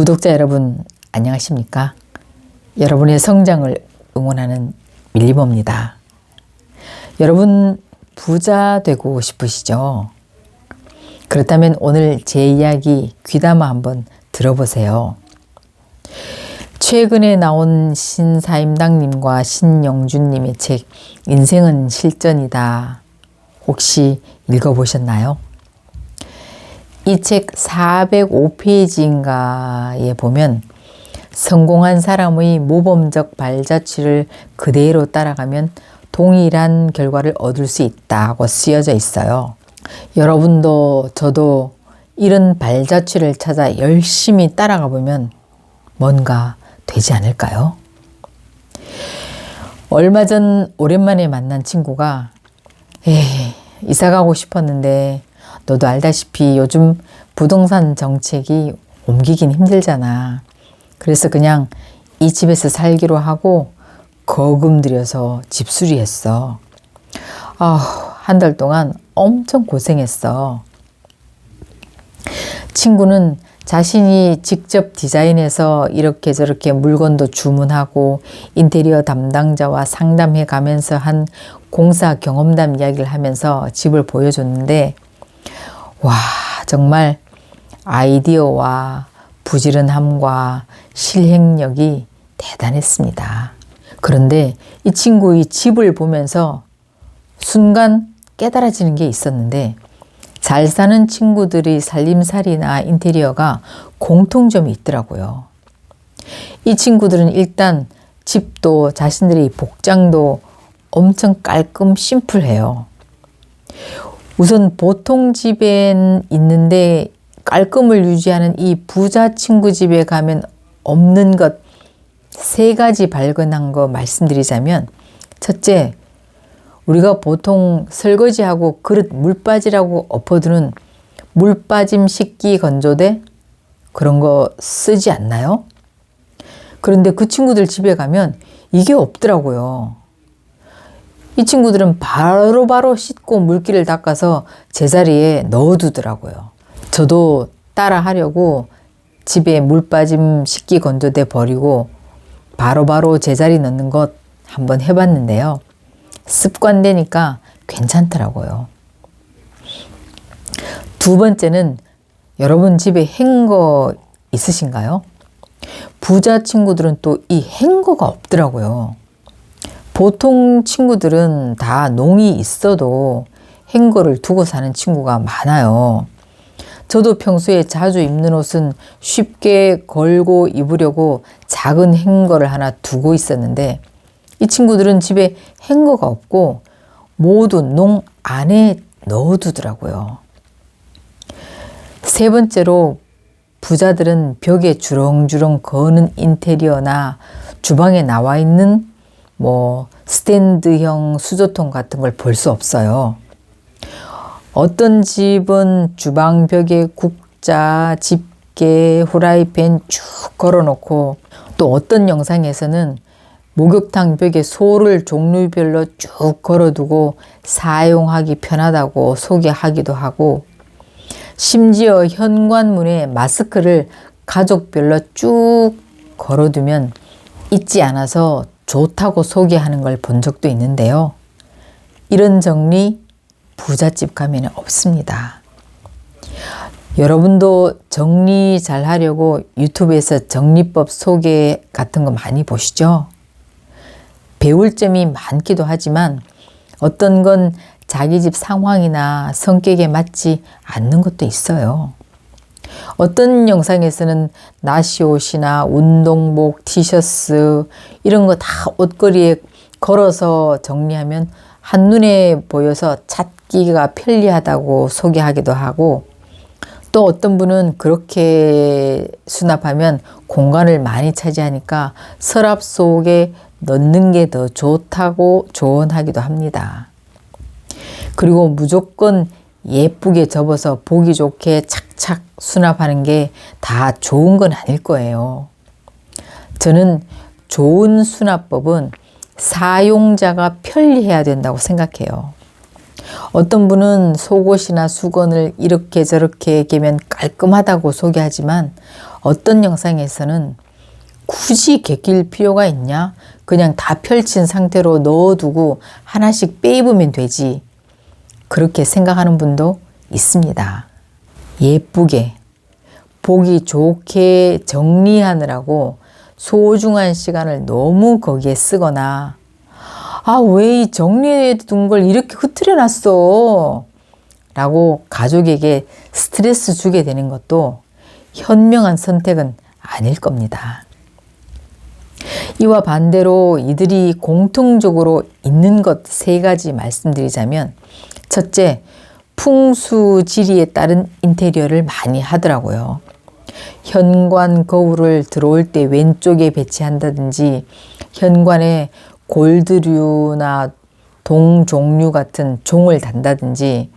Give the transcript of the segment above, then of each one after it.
구독자 여러분 안녕하십니까? 여러분의 성장을 응원하는 밀리모입니다. 여러분 부자 되고 싶으시죠? 그렇다면 오늘 제 이야기 귀담아 한번 들어보세요. 최근에 나온 신사임당님과 신영준님의 책 인생은 실전이다. 혹시 읽어보셨나요? 이 책 405페이지인가에 보면 성공한 사람의 모범적 발자취를 그대로 따라가면 동일한 결과를 얻을 수 있다고 쓰여져 있어요. 여러분도 저도 이런 발자취를 찾아 열심히 따라가 보면 뭔가 되지 않을까요? 얼마 전 오랜만에 만난 친구가 이사 가고 싶었는데 너도 알다시피 요즘 부동산 정책이 옮기긴 힘들잖아. 그래서 그냥 이 집에서 살기로 하고 거금 들여서 집 수리했어. 한 달 동안 엄청 고생했어. 친구는 자신이 직접 디자인해서 이렇게 저렇게 물건도 주문하고 인테리어 담당자와 상담해 가면서 한 공사 경험담 이야기를 하면서 집을 보여줬는데 와, 정말 아이디어와 부지런함과 실행력이 대단했습니다. 그런데 이 친구의 집을 보면서 순간 깨달아지는 게 있었는데 잘 사는 친구들의 살림살이나 인테리어가 공통점이 있더라고요. 이 친구들은 일단 집도 자신들의 복장도 엄청 깔끔 심플해요. 우선 보통 집엔 있는데 깔끔을 유지하는 이 부자 친구 집에 가면 없는 것 3가지 발견한 거 말씀드리자면, 첫째, 우리가 보통 설거지하고 그릇 물 빠지라고 엎어두는 물 빠짐 식기 건조대 그런 거 쓰지 않나요? 그런데 그 친구들 집에 가면 이게 없더라고요. 이 친구들은 바로바로 씻고 물기를 닦아서 제자리에 넣어두더라고요. 저도 따라 하려고 집에 물 빠짐 식기 건조대 버리고 바로바로 제자리 넣는 것 한번 해봤는데요. 습관되니까 괜찮더라고요. 두 번째는 여러분 집에 행거 있으신가요? 부자 친구들은 또 이 행거가 없더라고요. 보통 친구들은 다 농이 있어도 행거를 두고 사는 친구가 많아요. 저도 평소에 자주 입는 옷은 쉽게 걸고 입으려고 작은 행거를 하나 두고 있었는데 이 친구들은 집에 행거가 없고 모두 농 안에 넣어두더라고요. 세 번째로 부자들은 벽에 주렁주렁 거는 인테리어나 주방에 나와 있는 스탠드형 수저통 같은 걸 볼 수 없어요. 어떤 집은 주방 벽에 국자, 집게, 후라이팬 쭉 걸어놓고 또 어떤 영상에서는 목욕탕 벽에 소를 종류별로 쭉 걸어두고 사용하기 편하다고 소개하기도 하고 심지어 현관문에 마스크를 가족별로 쭉 걸어두면 잊지 않아서 좋다고 소개하는 걸 본 적도 있는데요. 이런 정리 부잣집 가면 없습니다. 여러분도 정리 잘 하려고 유튜브에서 정리법 소개 같은 거 많이 보시죠? 배울 점이 많기도 하지만 어떤 건 자기 집 상황이나 성격에 맞지 않는 것도 있어요. 어떤 영상에서는 나시 옷이나 운동복, 티셔츠 이런 거 다 옷걸이에 걸어서 정리하면 한눈에 보여서 찾기가 편리하다고 소개하기도 하고 또 어떤 분은 그렇게 수납하면 공간을 많이 차지하니까 서랍 속에 넣는 게 더 좋다고 조언하기도 합니다. 그리고 무조건 예쁘게 접어서 보기 좋게 착착 수납하는 게 다 좋은 건 아닐 거예요. 저는 좋은 수납법은 사용자가 편리해야 된다고 생각해요. 어떤 분은 속옷이나 수건을 이렇게 저렇게 개면 깔끔하다고 소개하지만 어떤 영상에서는 굳이 개낄 필요가 있냐? 그냥 다 펼친 상태로 넣어두고 하나씩 빼입으면 되지. 그렇게 생각하는 분도 있습니다. 예쁘게, 보기 좋게 정리하느라고 소중한 시간을 너무 거기에 쓰거나 왜 이 정리해둔 걸 이렇게 흐트려 놨어? 라고 가족에게 스트레스 주게 되는 것도 현명한 선택은 아닐 겁니다. 이와 반대로 이들이 공통적으로 있는 것 3가지 말씀드리자면, 첫째, 풍수지리에 따른 인테리어를 많이 하더라고요. 현관 거울을 들어올 때 왼쪽에 배치한다든지, 현관에 골드류나 동종류 같은 종을 단다든지,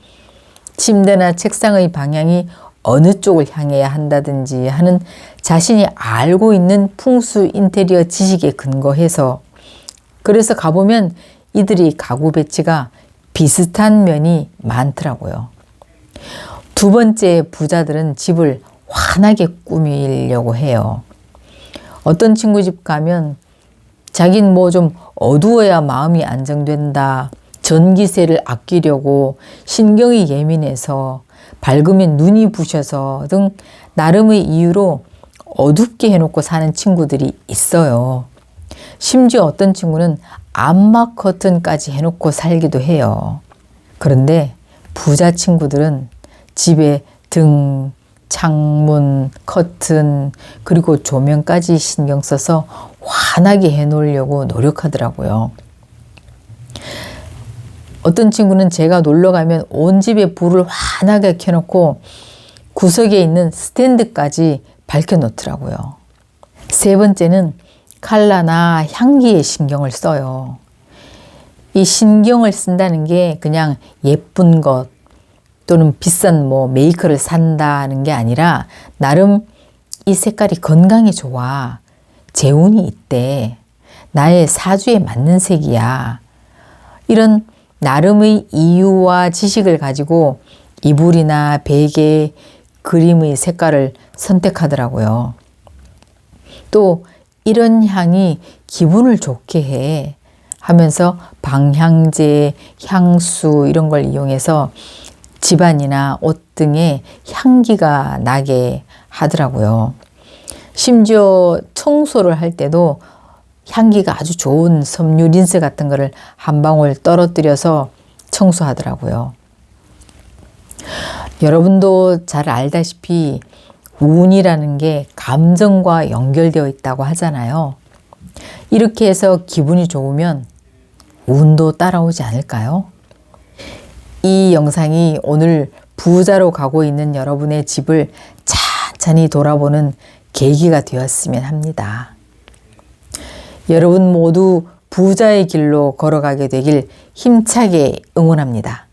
침대나 책상의 방향이 어느 쪽을 향해야 한다든지 하는 자신이 알고 있는 풍수 인테리어 지식에 근거해서, 그래서 가보면 이들이 가구 배치가 비슷한 면이 많더라고요. 두 번째, 부자들은 집을 환하게 꾸미려고 해요. 어떤 친구 집 가면 자긴 뭐 좀 어두워야 마음이 안정된다, 전기세를 아끼려고 신경이 예민해서 밝으면 눈이 부셔서 등 나름의 이유로 어둡게 해놓고 사는 친구들이 있어요. 심지어 어떤 친구는 암막 커튼까지 해놓고 살기도 해요. 그런데 부자 친구들은 집에 등, 창문, 커튼, 그리고 조명까지 신경 써서 환하게 해놓으려고 노력하더라고요. 어떤 친구는 제가 놀러 가면 온 집에 불을 환하게 켜놓고 구석에 있는 스탠드까지 밝혀놓더라고요. 세 번째는 컬러나 향기에 신경을 써요. 이 신경을 쓴다는 게 그냥 예쁜 것 또는 비싼 메이커를 산다는 게 아니라, 나름 이 색깔이 건강에 좋아, 재운이 있대, 나의 사주에 맞는 색이야, 이런 나름의 이유와 지식을 가지고 이불이나 베개, 그림의 색깔을 선택하더라고요. 또 이런 향이 기분을 좋게 해 하면서 방향제, 향수 이런 걸 이용해서 집안이나 옷 등에 향기가 나게 하더라고요. 심지어 청소를 할 때도 향기가 아주 좋은 섬유 린스 같은 거를 한 방울 떨어뜨려서 청소하더라고요. 여러분도 잘 알다시피 운이라는 게 감정과 연결되어 있다고 하잖아요. 이렇게 해서 기분이 좋으면 운도 따라오지 않을까요? 이 영상이 오늘 부자로 가고 있는 여러분의 집을 찬찬히 돌아보는 계기가 되었으면 합니다. 여러분 모두 부자의 길로 걸어가게 되길 힘차게 응원합니다.